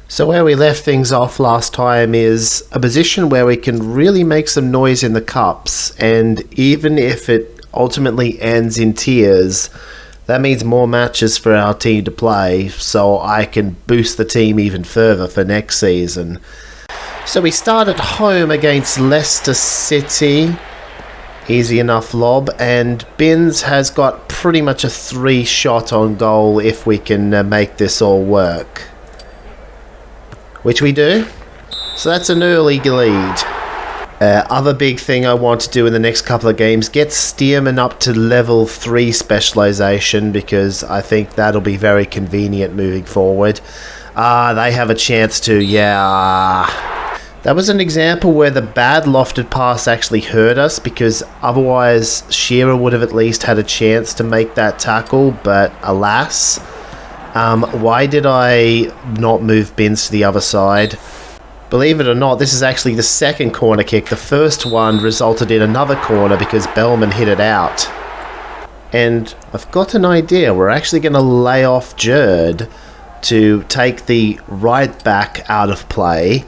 So where we left things off last time is a position where we can really make some noise in the cups, and even if it ultimately ends in tears, that means more matches for our team to play, so I can boost the team even further for next season. So we start at home against Leicester City. Easy enough lob, and Binns has got pretty much a 3-shot on goal if we can make this all work. Which we do. So that's an early lead. Other big thing I want to do in the next couple of games, get Stearman up to level 3 specialisation, because I think that'll be very convenient moving forward. They have a chance to, That was an example where the bad lofted pass actually hurt us, because otherwise Shearer would have at least had a chance to make that tackle, but alas. Why did I not move Binns to the other side? Believe it or not, this is actually the second corner kick. The first one resulted in another corner because Bellman hit it out. And I've got an idea. We're actually going to lay off Jerd to take the right back out of play.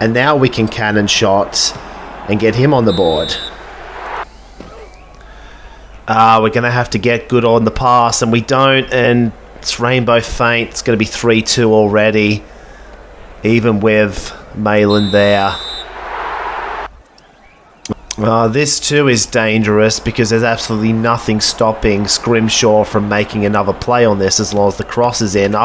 And now we can cannon shot and get him on the board. We're going to have to get good on the pass, and we don't, and it's rainbow faint. It's going to be 3-2 already, even with Malin there. This too is dangerous because there's absolutely nothing stopping Scrimshaw from making another play on this as long as the cross is in.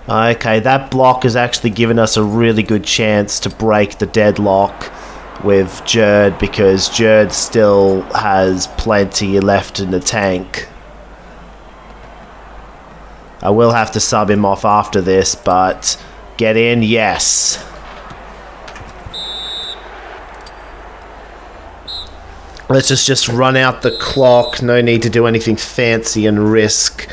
Okay, that block has actually given us a really good chance to break the deadlock with Jerd, because Jerd still has plenty left in the tank. I will have to sub him off after this, but get in, yes. Let's just run out the clock. No need to do anything fancy and risk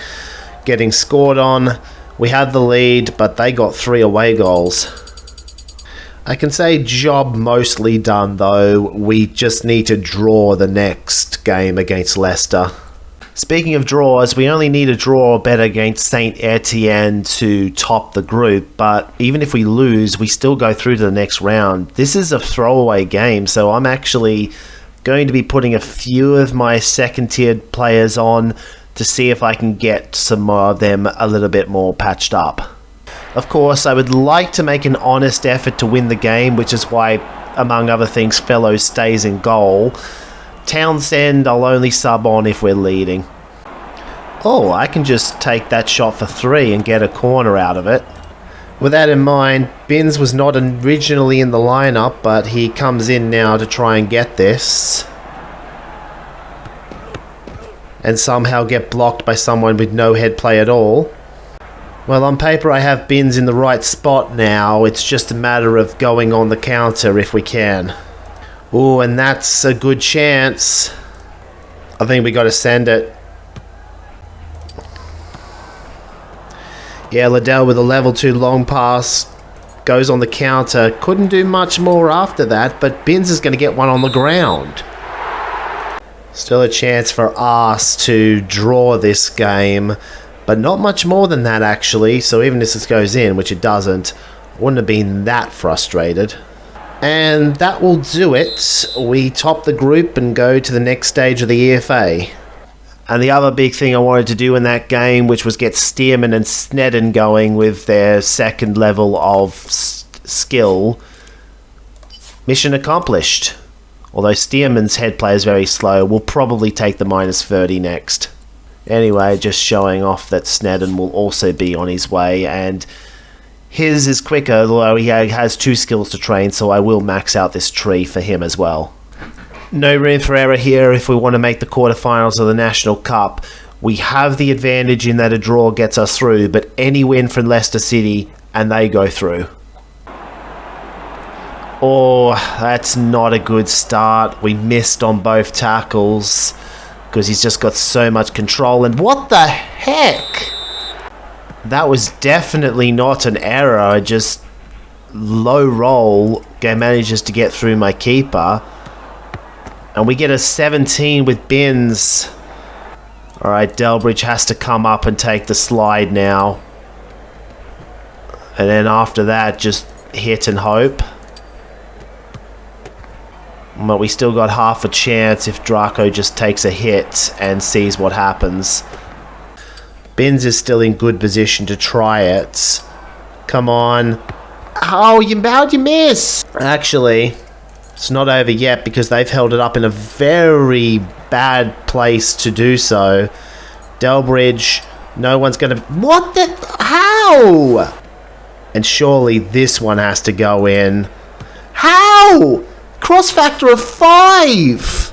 getting scored on. We had the lead, but they got 3 away goals. I can say job mostly done, though. We just need to draw the next game against Leicester. Speaking of draws, we only need a draw bet against Saint Etienne to top the group, but even if we lose, we still go through to the next round. This is a throwaway game, so I'm actually going to be putting a few of my second-tiered players on to see if I can get some more of them a little bit more patched up. Of course, I would like to make an honest effort to win the game, which is why, among other things, Fellows stays in goal. Townsend I'll only sub on if we're leading. Oh, I can just take that shot for 3 and get a corner out of it. With that in mind, Binns was not originally in the lineup, but he comes in now to try and get this. And somehow get blocked by someone with no head play at all. Well, on paper I have Binns in the right spot now. It's just a matter of going on the counter if we can. Ooh, and that's a good chance. I think we got to send it. Yeah, Liddell with a level 2 long pass. Goes on the counter. Couldn't do much more after that, but Binns is going to get one on the ground. Still a chance for us to draw this game, but not much more than that actually, so even if this goes in, which it doesn't, I wouldn't have been that frustrated. And that will do it. We top the group and go to the next stage of the EFA. And the other big thing I wanted to do in that game, which was get Stearman and Sneddon going with their second level of skill. Mission accomplished. Although Stearman's head play is very slow, we'll probably take the -30 next. Anyway, just showing off that Sneddon will also be on his way, and his is quicker, although he has 2 skills to train, so I will max out this tree for him as well. No room for error here if we want to make the quarterfinals of the National Cup. We have the advantage in that a draw gets us through, but any win from Leicester City and they go through. Oh, that's not a good start. We missed on both tackles because he's just got so much control. And what the heck? That was definitely not an error. I just low roll manages to get through my keeper. And we get a 17 with Binns. Alright, Delbridge has to come up and take the slide now. And then after that, just hit and hope. But we still got half a chance if Draco just takes a hit and sees what happens. Binns is still in good position to try it. Come on. Oh, how'd you miss? Actually, it's not over yet because they've held it up in a very bad place to do so. Delbridge, no one's going to... What the... How? And surely this one has to go in. How? Cross factor of 5!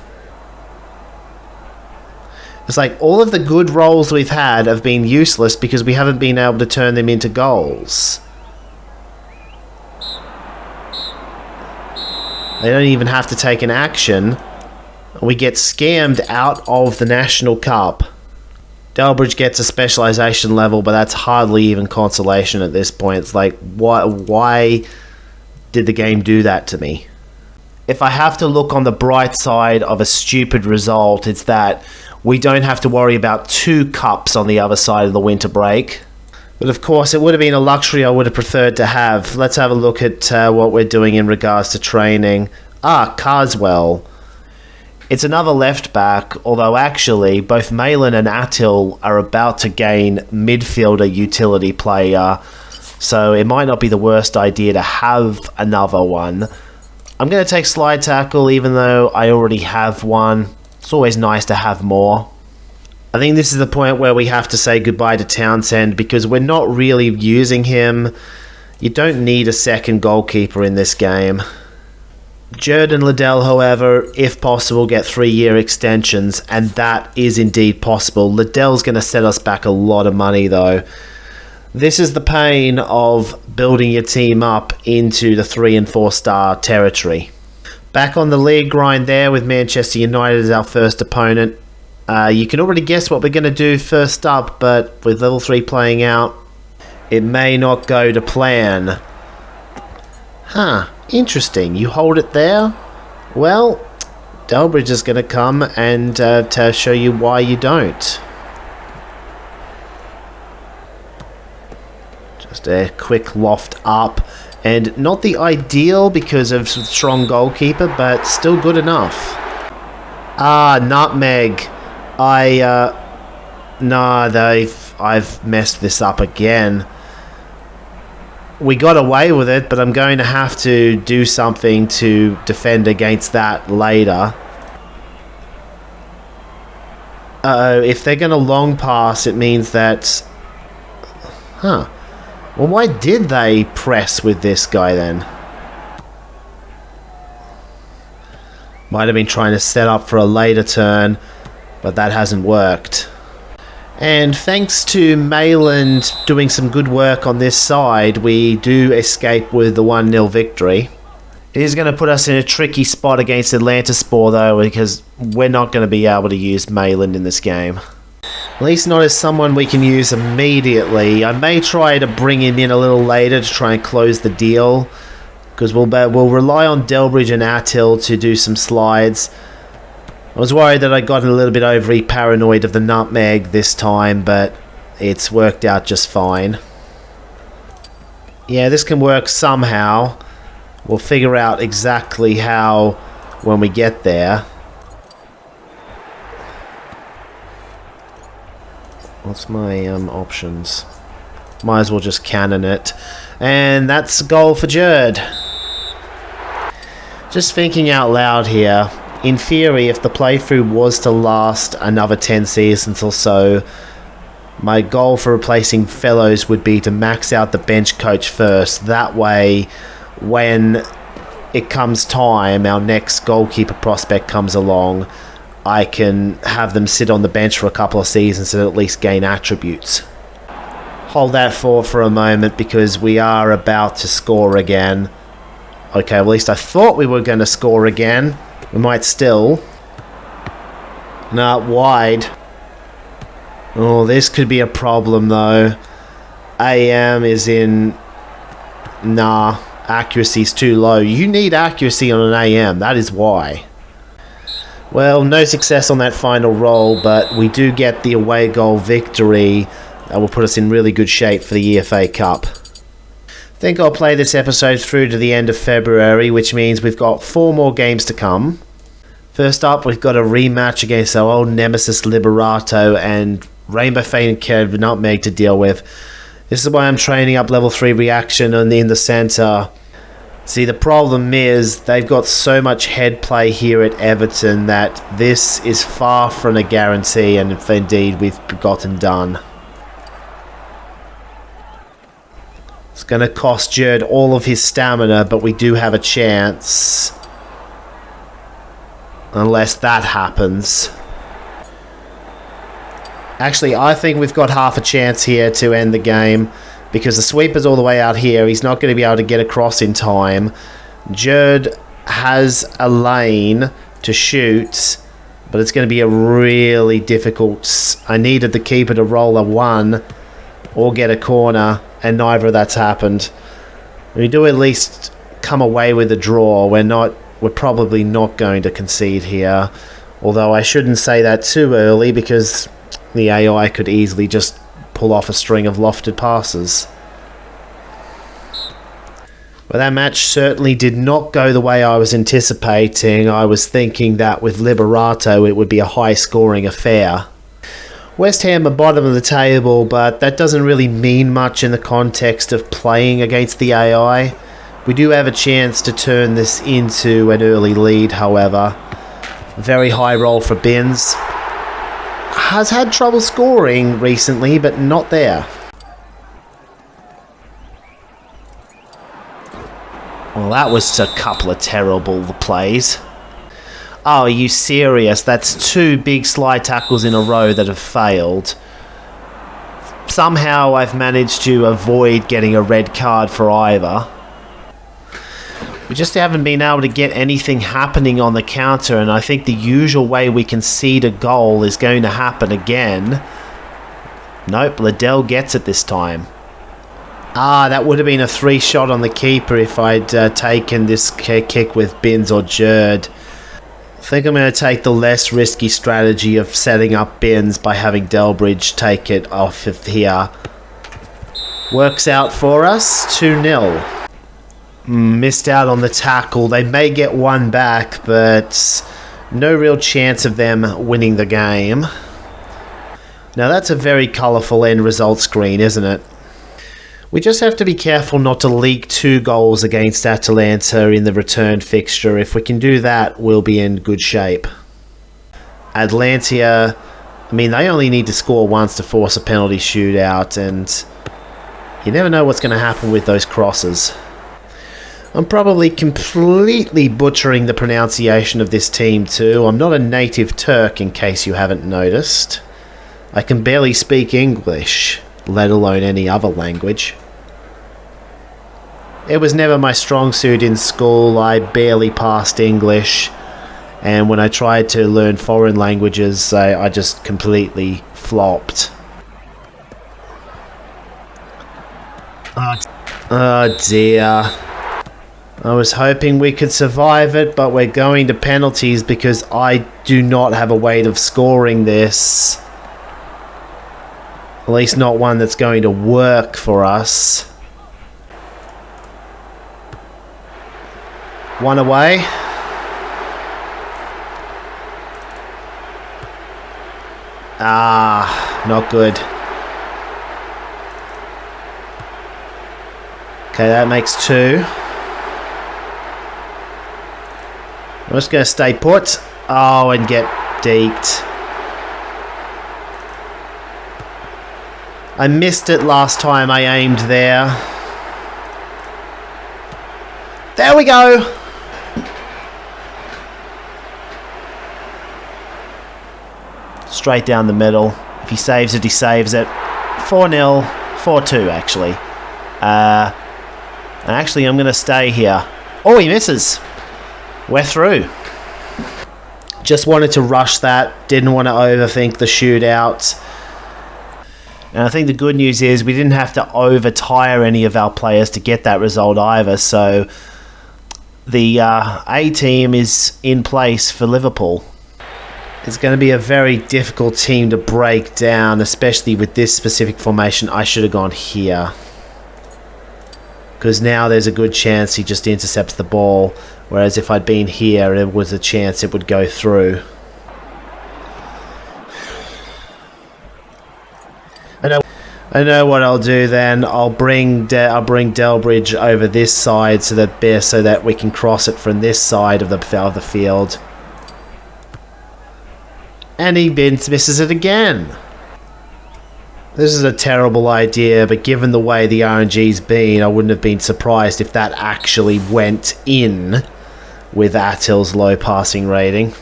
It's like all of the good rolls we've had have been useless because we haven't been able to turn them into goals. They don't even have to take an action. We get scammed out of the National Cup. Delbridge gets a specialisation level, but that's hardly even consolation at this point. It's like, why did the game do that to me? If I have to look on the bright side of a stupid result, it's that we don't have to worry about 2 cups on the other side of the winter break. But of course, it would have been a luxury I would have preferred to have. Let's have a look at what we're doing in regards to training. Carswell. It's another left back, although actually both Malin and Attil are about to gain midfielder utility player, so it might not be the worst idea to have another one. I'm going to take slide tackle even though I already have one. It's always nice to have more. I think this is the point where we have to say goodbye to Townsend because we're not really using him. You don't need a second goalkeeper in this game. Jerd and Liddell, however, if possible, get 3-year extensions, and that is indeed possible. Liddell's going to set us back a lot of money, though. This is the pain of building your team up into the 3- and 4-star territory. Back on the league grind there with Manchester United as our first opponent. You can already guess what we're going to do first up, but with level 3 playing out, it may not go to plan. Interesting. You hold it there? Well, Delbridge is going to come and to show you why you don't. Just a quick loft up. And not the ideal because of strong goalkeeper, but still good enough. Nutmeg. I've messed this up again. We got away with it, but I'm going to have to do something to defend against that later. If they're going to long pass, it means that... Well, why did they press with this guy then? Might have been trying to set up for a later turn, but that hasn't worked. And thanks to Mayland doing some good work on this side, we do escape with the 1-0 victory. It is going to put us in a tricky spot against Atlantaspor though, because we're not going to be able to use Mayland in this game. At least not as someone we can use immediately. I may try to bring him in a little later to try and close the deal, because we'll rely on Delbridge and Attil to do some slides. I was worried that I got a little bit overly paranoid of the nutmeg this time, but it's worked out just fine. Yeah, this can work somehow. We'll figure out exactly how when we get there. What's my options? Might as well just cannon it. And that's a goal for Jerd. Just thinking out loud here. In theory, if the playthrough was to last another 10 seasons or so, my goal for replacing Fellows would be to max out the bench coach first. That way, when it comes time, our next goalkeeper prospect comes along, I can have them sit on the bench for a couple of seasons and at least gain attributes. Hold that for a moment because we are about to score again. Okay, well, at least I thought we were going to score again. We might still. Nah, wide. Oh, this could be a problem though. AM is in... Nah, accuracy's too low. You need accuracy on an AM, that is why. Well, no success on that final roll, but we do get the away goal victory. That will put us in really good shape for the EFA Cup. I think I'll play this episode through to the end of February, which means we've got 4 more games to come. First up, we've got a rematch against our old nemesis Liberato and Rainbow Fate and Kev Nutmeg to deal with. This is why I'm training up level 3 reaction in the centre. See, the problem is they've got so much head play here at Everton that this is far from a guarantee, and if indeed we've gotten done. It's going to cost Jerd all of his stamina, but we do have a chance. Unless that happens. Actually, I think we've got half a chance here to end the game, because the sweeper's all the way out here. He's not going to be able to get across in time. Jerd has a lane to shoot, but it's going to be a really difficult... I needed the keeper to roll a 1 or get a corner, and neither of that's happened. We do at least come away with a draw. We're probably not going to concede here, although I shouldn't say that too early, because the AI could easily just pull off a string of lofted passes. Well, that match certainly did not go the way I was anticipating. I was thinking that with Liberato it would be a high-scoring affair. West Ham are bottom of the table, but that doesn't really mean much in the context of playing against the AI. We do have a chance to turn this into an early lead, however. Very high roll for Binns. Has had trouble scoring recently, but not there. Well, that was a couple of terrible plays. Oh, are you serious? That's 2 big slide tackles in a row that have failed. Somehow I've managed to avoid getting a red card for either. We just haven't been able to get anything happening on the counter, and I think the usual way we concede a goal is going to happen again. Nope, Liddell gets it this time. Ah, that would have been a 3 shot on the keeper if I'd taken this kick with Binns or Jerd. I think I'm going to take the less risky strategy of setting up Binns by having Delbridge take it off of here. Works out for us, 2-0. Missed out on the tackle. They may get 1 back, but no real chance of them winning the game. Now that's a very colourful end result screen, isn't it? We just have to be careful not to leak 2 goals against Atalanta in the return fixture. If we can do that, we'll be in good shape. Atalanta, I mean, they only need to score once to force a penalty shootout, and you never know what's going to happen with those crosses. I'm probably completely butchering the pronunciation of this team too. I'm not a native Turk, in case you haven't noticed. I can barely speak English, let alone any other language. It was never my strong suit in school. I barely passed English, and when I tried to learn foreign languages, I just completely flopped. Oh dear. I was hoping we could survive it, but we're going to penalties because I do not have a way of scoring this. At least not one that's going to work for us. 1 away. Ah, not good. Okay, that makes 2. I'm just going to stay put. Oh, and get deeked. I missed it last time I aimed there. There we go! Straight down the middle. If he saves it, he saves it. 4-0. 4-2, actually. And actually, I'm going to stay here. Oh, he misses. We're through. Just wanted to rush that. Didn't want to overthink the shootout. And I think the good news is we didn't have to over-tire any of our players to get that result either. So the A team is in place for Liverpool. It's going to be a very difficult team to break down, especially with this specific formation. I should have gone here. Because now there's a good chance he just intercepts the ball. Whereas if I'd been here, there was a chance it would go through. I know what I'll do then. I'll bring Delbridge over this side so that we can cross it from this side of the field. And he misses it again. This is a terrible idea, but given the way the RNG's been, I wouldn't have been surprised if that actually went in with Attil's low passing rating.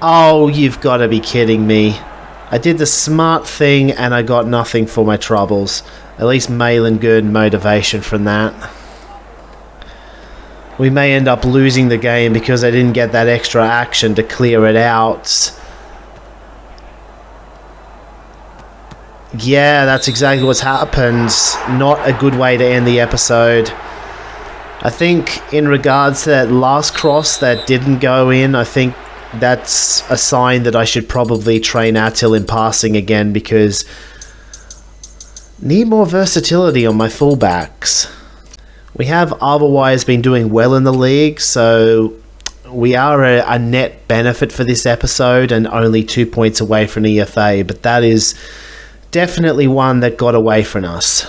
Oh, you've got to be kidding me. I did the smart thing and I got nothing for my troubles. At least Malin good motivation from that. We may end up losing the game because I didn't get that extra action to clear it out. Yeah, that's exactly what's happened. Not a good way to end the episode. I think in regards to that last cross that didn't go in, I think that's a sign that I should probably train Attil in passing again because need more versatility on my fullbacks. We have otherwise been doing well in the league, so we are a net benefit for this episode and only 2 points away from EFA, but that is definitely one that got away from us.